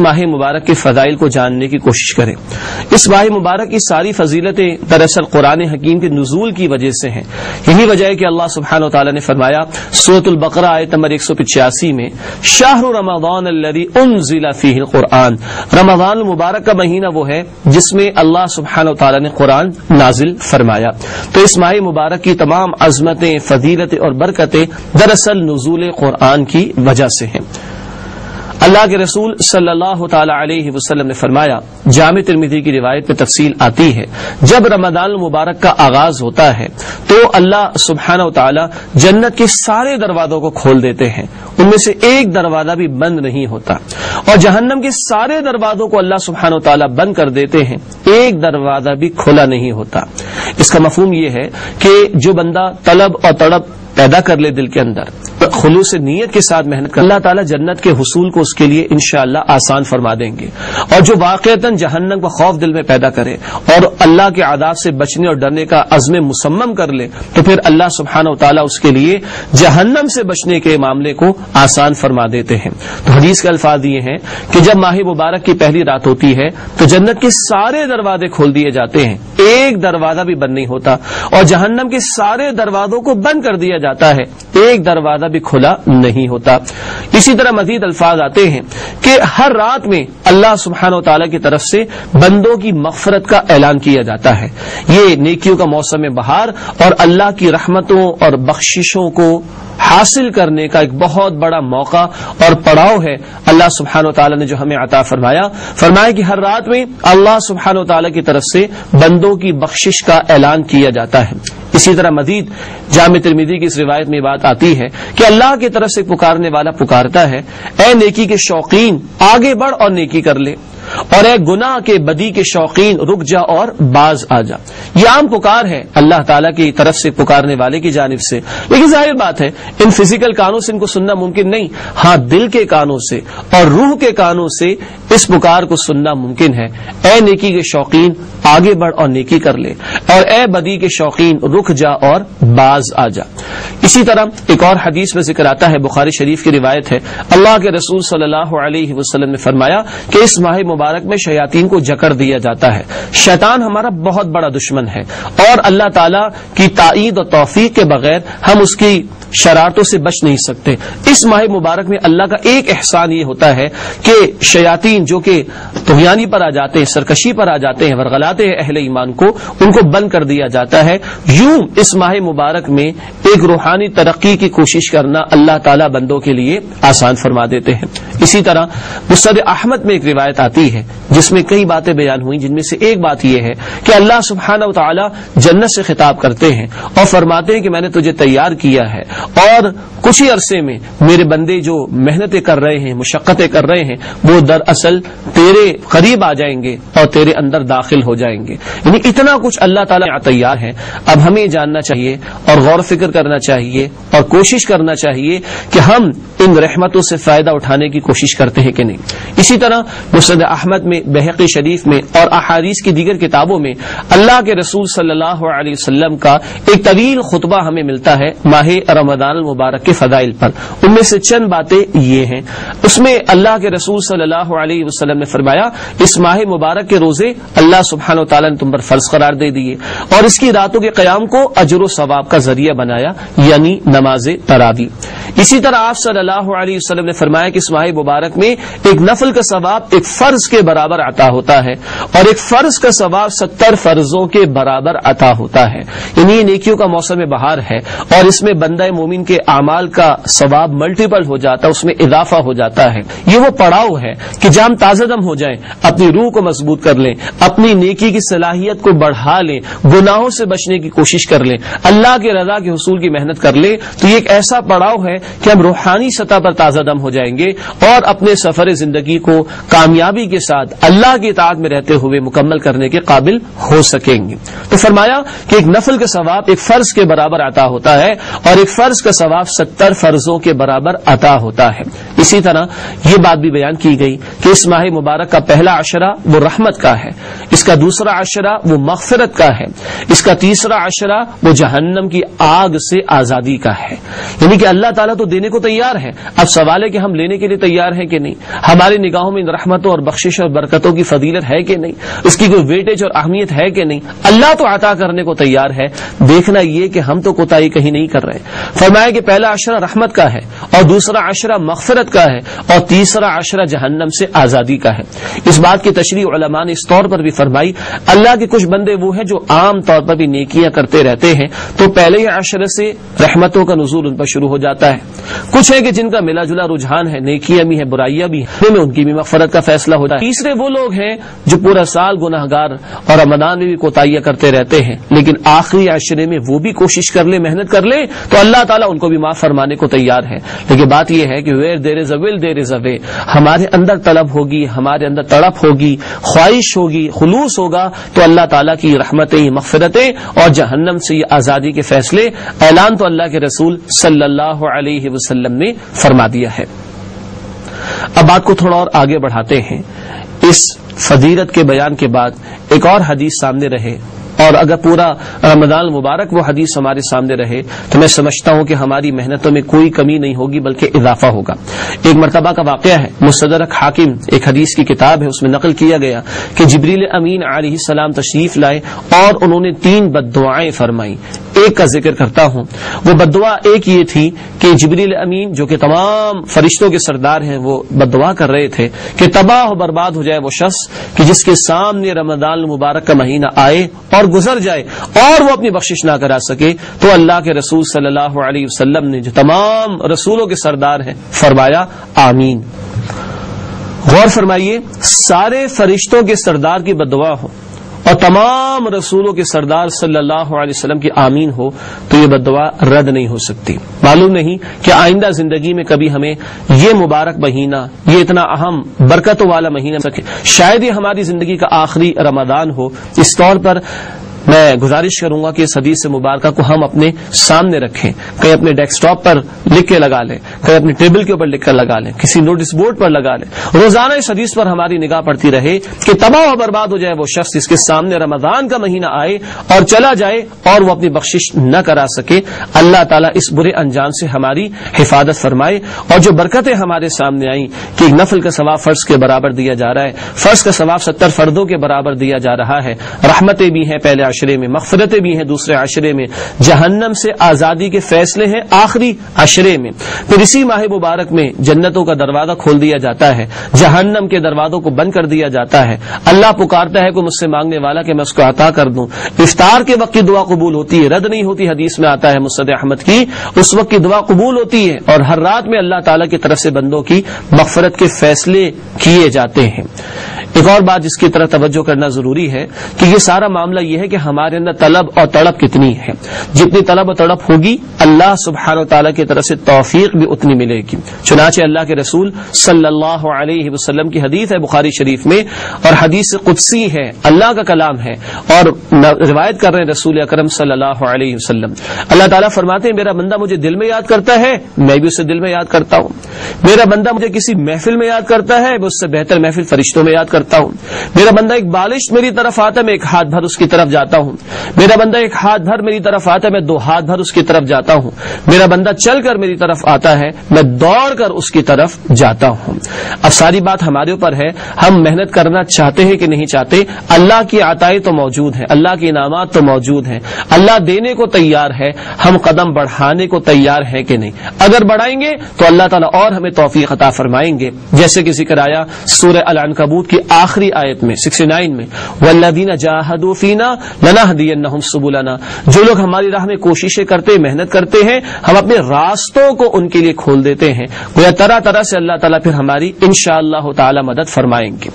ماہ مبارک کے فضائل کو جاننے کی کوشش کریں۔ اس ماہ مبارک کی ساری فضیلتیں دراصل قرآن حکیم کے نزول کی وجہ سے ہیں۔ یہی وجہ ہے کہ اللہ سبحانہ وتعالی نے فرمایا سورۃ البقرہ آیت نمبر 185 میں شہر رمضان الذی انزل فیہ القرآن، رمضان المبارک کا مہینہ وہ ہے جس میں اللہ سبحانہ وتعالی نے قرآن نازل فرمایا۔ تو اس ماہ مبارک کی تمام عظمتیں، فضیلتیں اور برکتیں دراصل نزول قرآن کی وجہ سے ہیں۔ اللہ کے رسول صلی اللہ تعالی علیہ وسلم نے فرمایا، جامع ترمذی کی روایت میں تفصیل آتی ہے، جب رمضان المبارک کا آغاز ہوتا ہے تو اللہ سبحانہ وتعالی جنت کے سارے دروازوں کو کھول دیتے ہیں، ان میں سے ایک دروازہ بھی بند نہیں ہوتا، اور جہنم کے سارے دروازوں کو اللہ سبحانہ وتعالی بند کر دیتے ہیں، ایک دروازہ بھی کھلا نہیں ہوتا۔ اس کا مفہوم یہ ہے کہ جو بندہ طلب اور تڑپ پیدا کر لے دل کے اندر، خلوص نیت کے ساتھ محنت کر، اللہ تعالیٰ جنت کے حصول کو اس کے لیے انشاءاللہ آسان فرما دیں گے، اور جو واقعتاً جہنم کا خوف دل میں پیدا کرے اور اللہ کے عذاب سے بچنے اور ڈرنے کا عزم مصمم کر لے تو پھر اللہ سبحانہ وتعالیٰ اس کے لیے جہنم سے بچنے کے معاملے کو آسان فرما دیتے ہیں۔ تو حدیث کے الفاظ یہ ہیں کہ جب ماہ مبارک کی پہلی رات ہوتی ہے تو جنت کے سارے دروازے کھول دیے جاتے ہیں، ایک دروازہ بھی بند نہیں ہوتا، اور جہنم کے سارے دروازوں کو بند کر دیا جاتا ہے، ایک دروازہ بھی کھلا نہیں ہوتا۔ اسی طرح مزید الفاظ آتے ہیں کہ ہر رات میں اللہ سبحانہ و تعالیٰ کی طرف سے بندوں کی مغفرت کا اعلان کیا جاتا ہے۔ یہ نیکیوں کا موسم بہار اور اللہ کی رحمتوں اور بخششوں کو حاصل کرنے کا ایک بہت بڑا موقع اور پڑاؤ ہے۔ اللہ سبحانہ و تعالیٰ نے جو ہمیں عطا فرمایا کہ ہر رات میں اللہ سبحانہ و تعالیٰ کی طرف سے بندوں کی بخشش کا اعلان کیا جاتا ہے۔ اسی طرح مزید جامع ترمذی کی اس روایت میں بات آتی ہے کہ اللہ کی طرف سے پکارنے والا پکارتا ہے، اے نیکی کے شوقین آگے بڑھ اور نیکی کر لے، اور اے گناہ کے بدی کے شوقین رک جا اور باز آ جا۔ یہ عام پکار ہے اللہ تعالیٰ کی طرف سے پکارنے والے کی جانب سے، لیکن ظاہر بات ہے ان فزیکل کانوں سے ان کو سننا ممکن نہیں، ہاں دل کے کانوں سے اور روح کے کانوں سے اس پکار کو سننا ممکن ہے۔ اے نیکی کے شوقین آگے بڑھ اور نیکی کر لے، اور اے بدی کے شوقین رک جا اور باز آ جا۔ اسی طرح ایک اور حدیث میں ذکر آتا ہے، بخاری شریف کی روایت ہے، اللہ کے رسول صلی اللہ علیہ وسلم نے فرمایا کہ اس ماہ مبارک میں شیاطین کو جکڑ دیا جاتا ہے۔ شیطان ہمارا بہت بڑا دشمن ہے، اور اللہ تعالیٰ کی تائید اور توفیق کے بغیر ہم اس کی شرارتوں سے بچ نہیں سکتے۔ اس ماہ مبارک میں اللہ کا ایک احسان یہ ہوتا ہے کہ شیاطین جو کہ طغیانی پر آ جاتے ہیں، سرکشی پر آ جاتے ہیں، ورغلاتے ہیں اہل ایمان کو، ان کو بند کر دیا جاتا ہے۔ یوں اس ماہ مبارک میں ایک روحانی ترقی کی کوشش کرنا اللہ تعالیٰ بندوں کے لیے آسان فرما دیتے ہیں۔ اسی طرح مسند احمد میں ایک روایت آتی ہے جس میں کئی باتیں بیان ہوئیں، جن میں سے ایک بات یہ ہے کہ اللہ سبحانہ و تعالیٰ جنت سے خطاب کرتے ہیں اور فرماتے ہیں کہ میں نے تجھے تیار کیا ہے، اور کچھ ہی عرصے میں میرے بندے جو محنتیں کر رہے ہیں، مشقتیں کر رہے ہیں، وہ دراصل تیرے قریب آ جائیں گے اور تیرے اندر داخل ہو جائیں گے۔ یعنی اتنا کچھ اللہ تعالیٰ تیار ہے۔ اب ہمیں جاننا چاہیے اور غور و فکر کرنا چاہیے اور کوشش کرنا چاہیے کہ ہم ان رحمتوں سے فائدہ اٹھانے کی کوشش کرتے ہیں کہ نہیں۔ اسی طرح مسند احمد میں، بہقی شریف میں اور احادیث کی دیگر کتابوں میں اللہ کے رسول صلی اللہ علیہ وسلم کا ایک طویل خطبہ ہمیں ملتا ہے ماہ رمضان المبارک کے فضائل پر۔ ان میں سے چند باتیں یہ ہیں، اس میں اللہ کے رسول صلی اللہ علیہ وسلم نے فرمایا اس ماہ مبارک کے روزے اللہ سبحانہ و تعالیٰ نے تم پر فرض قرار دے دیے، اور اس کی راتوں کے قیام کو اجر و ثواب کا ذریعہ بنایا، یعنی نماز تراویح۔ اسی طرح آپ صلی اللہ علیہ وسلم نے فرمایا کہ اس ماہ مبارک میں ایک نفل کا ثواب ایک فرض کے برابر عطا ہوتا ہے، اور ایک فرض کا ثواب 70 فرضوں کے برابر عطا ہوتا ہے۔ یعنی یہ نیکیوں کا موسم بہار ہے، اور اس میں بندہ مومن کے اعمال کا ثواب ملٹیپل ہو جاتا ہے، اس میں اضافہ ہو جاتا ہے۔ یہ وہ پڑاؤ ہے کہ جب ہم تازہ دم ہو جائیں، اپنی روح کو مضبوط کر لیں، اپنی نیکی کی صلاحیت کو بڑھا لیں، گناہوں سے بچنے کی کوشش کر لیں، اللہ کی رضا کے حصول کی محنت کر لیں، تو یہ ایک ایسا پڑاؤ ہے کہ ہم روحانی سطح پر تازہ دم ہو جائیں گے اور اپنے سفر زندگی کو کامیابی کے ساتھ اللہ کی اطاعت میں رہتے ہوئے مکمل کرنے کے قابل ہو سکیں گے۔ تو فرمایا کہ ایک نفل کا ثواب ایک فرض کے برابر عطا ہوتا ہے، اور ایک فرض کا ثواب 70 فرضوں کے برابر عطا ہوتا ہے۔ اسی طرح یہ بات بھی بیان کی گئی کہ اس ماہ مبارک کا پہلا عشرہ وہ رحمت کا ہے، اس کا دوسرا عشرہ وہ مغفرت کا ہے، اس کا تیسرا عشرہ وہ جہنم کی آگ سے آزادی کا ہے، یعنی کہ اللہ تعالیٰ تو دینے کو تیار ہے، اب سوال ہے کہ ہم لینے کے لیے تیار ہیں کہ نہیں، ہماری نگاہوں میں ان رحمتوں اور بخشش اور برکتوں کی فضیلت ہے کہ نہیں، اس کی کوئی ویٹیج اور اہمیت ہے کہ نہیں۔ اللہ تو عطا کرنے کو تیار ہے، دیکھنا یہ کہ ہم تو کوتاہی کہیں نہیں کر رہے۔ فرمایا کہ پہلا عشرہ رحمت کا ہے، اور دوسرا عشرہ مغفرت کا ہے، اور تیسرا عشرہ جہنم سے آزادی کا ہے۔ اس بات کی تشریح علماء نے اس طور پر بھی فرمائی، اللہ کے کچھ بندے وہ ہیں جو عام طور پر بھی نیکیاں کرتے رہتے ہیں، تو پہلے ہی عشرے سے رحمتوں کا نزول ان پر شروع ہو جاتا ہے۔ کچھ ہے کہ جن کا ملا جلا رجحان ہے، نیکیاں بھی ہیں برائیاں بھی ہیں، ان کی بھی مغفرت کا فیصلہ ہوتا ہے۔ تیسرے وہ لوگ ہیں جو پورا سال گناہگار اور رمضان میں بھی کوتاہیاں کرتے رہتے ہیں، لیکن آخری عشرے میں وہ بھی کوشش کر لے، محنت کر لے، تو اللہ تعالیٰ ان کو بھی معاف فرمانے کو تیار ہے۔ لیکن بات یہ ہے کہ ویئر دیر از اے ول دیر از اے وے، ہمارے اندر طلب ہوگی، ہمارے اندر تڑپ ہوگی، خواہش ہوگی، خلوص ہوگا، تو اللہ تعالیٰ کی رحمتیں، مغفرتیں اور جہنم سے یہ آزادی کے فیصلے اعلان تو اللہ کے رسول صلی اللہ علیہ وسلم نے فرما دیا ہے۔ اب بات کو تھوڑا اور آگے بڑھاتے ہیں۔ اس فضیلت کے بیان کے بعد ایک اور حدیث سامنے رہے، اور اگر پورا رمضان المبارک وہ حدیث ہمارے سامنے رہے تو میں سمجھتا ہوں کہ ہماری محنتوں میں کوئی کمی نہیں ہوگی بلکہ اضافہ ہوگا۔ ایک مرتبہ کا واقعہ ہے، مستدرک حاکم ایک حدیث کی کتاب ہے، اس میں نقل کیا گیا کہ جبریل امین علیہ السلام تشریف لائے اور انہوں نے 3 بددعائیں فرمائیں۔ ایک کا ذکر کرتا ہوں، وہ بددعا ایک یہ تھی کہ جبریل امین جو کہ تمام فرشتوں کے سردار ہیں، وہ بددعا کر رہے تھے کہ تباہ و برباد ہو جائے وہ شخص کہ جس کے سامنے رمضان المبارک کا مہینہ آئے اور گزر جائے اور وہ اپنی بخشش نہ کرا سکے۔ تو اللہ کے رسول صلی اللہ علیہ وسلم نے جو تمام رسولوں کے سردار ہیں فرمایا آمین۔ غور فرمائیے، سارے فرشتوں کے سردار کی بددعا ہو اور تمام رسولوں کے سردار صلی اللہ علیہ وسلم کی آمین ہو تو یہ بددعا رد نہیں ہو سکتی۔ معلوم نہیں کہ آئندہ زندگی میں کبھی ہمیں یہ مبارک مہینہ، یہ اتنا اہم برکتوں والا مہینہ سکے، شاید یہ ہماری زندگی کا آخری رمضان ہو۔ اس طور پر میں گزارش کروں گا کہ اس حدیث مبارکہ کو ہم اپنے سامنے رکھیں، کہیں اپنے ڈیسک ٹاپ پر لکھ کے لگا لیں، کہیں اپنے ٹیبل کے اوپر لکھ کر لگا لیں، کسی نوٹس بورڈ پر لگا لیں، روزانہ اس حدیث پر ہماری نگاہ پڑتی رہے کہ تباہ و برباد ہو جائے وہ شخص جس کے سامنے رمضان کا مہینہ آئے اور چلا جائے اور وہ اپنی بخشش نہ کرا سکے۔ اللہ تعالیٰ اس برے انجام سے ہماری حفاظت فرمائے، اور جو برکتیں ہمارے سامنے آئیں کہ ایک نفل کا ثواب فرض کے برابر دیا جا رہا ہے، فرض کا ثواب 70 فردوں کے برابر دیا جا رہا ہے، رحمتیں بھی ہیں پہلے عشرے میں، مغفرتیں بھی ہیں دوسرے عشرے میں، جہنم سے آزادی کے فیصلے ہیں آخری عشرے میں، پھر اسی ماہ مبارک میں جنتوں کا دروازہ کھول دیا جاتا ہے، جہنم کے دروازوں کو بند کر دیا جاتا ہے۔ اللہ پکارتا ہے کوئی مجھ سے مانگنے والا کہ میں اس کو عطا کر دوں۔ افطار کے وقت کی دعا قبول ہوتی ہے، رد نہیں ہوتی، حدیث میں آتا ہے مسند احمد کی، اس وقت کی دعا قبول ہوتی ہے، اور ہر رات میں اللہ تعالیٰ کی طرف سے بندوں کی مغفرت کے فیصلے کیے جاتے ہیں۔ ایک اور بات جس کی طرف توجہ کرنا ضروری ہے کہ یہ سارا معاملہ یہ ہے کہ ہمارے اندر طلب اور تڑپ کتنی ہے۔ جتنی طلب اور تڑپ ہوگی اللہ سبحانہ و تعالیٰ کی طرف سے توفیق بھی اتنی ملے گی۔ چنانچہ اللہ کے رسول صلی اللہ علیہ وسلم کی حدیث ہے بخاری شریف میں، اور حدیث قدسی ہے، اللہ کا کلام ہے، اور روایت کر رہے ہیں رسول اکرم صلی اللہ علیہ وسلم۔ اللہ تعالیٰ فرماتے ہیں میرا بندہ مجھے دل میں یاد کرتا ہے، میں بھی اسے دل میں یاد کرتا ہوں۔ میرا بندہ مجھے کسی محفل میں یاد کرتا ہے، میں اس سے بہتر محفل فرشتوں میں یاد کرتا ہوں۔ میرا بندہ ایک بالش میری طرف آتا ہے، میں ایک ہاتھ بھر اس کی طرف جاتا ہوں۔ میرا بندہ ایک ہاتھ بھر میری طرف آتا ہے، میں 2 ہاتھ بھر اس کی طرف جاتا ہوں۔ میرا بندہ چل کر میری طرف آتا ہے، میں دوڑ کر اس کی طرف جاتا ہوں۔ اب ساری بات ہمارے اوپر ہے، ہم محنت کرنا چاہتے ہیں کہ نہیں چاہتے۔ اللہ کی عطائیں تو موجود ہیں، اللہ کے انعامات تو موجود ہیں، اللہ دینے کو تیار ہے، ہم قدم بڑھانے کو تیار ہیں کہ نہیں؟ اگر بڑھائیں گے تو اللہ تعالیٰ اور ہمیں توفیق عطا فرمائیں گے، جیسے کہ ذکر آیا سورہ العنکبوت کی آخری آیت میں 69 میں، والذین جاہدوا فینا لنہدینہم سبلنا، جو لوگ ہماری راہ میں کوششیں کرتے، محنت کرتے ہیں، ہم اپنے راستوں کو ان کے لیے کھول دیتے ہیں۔ گویا طرح طرح سے اللہ تعالیٰ پھر ہماری انشاءاللہ تعالی مدد فرمائیں گے۔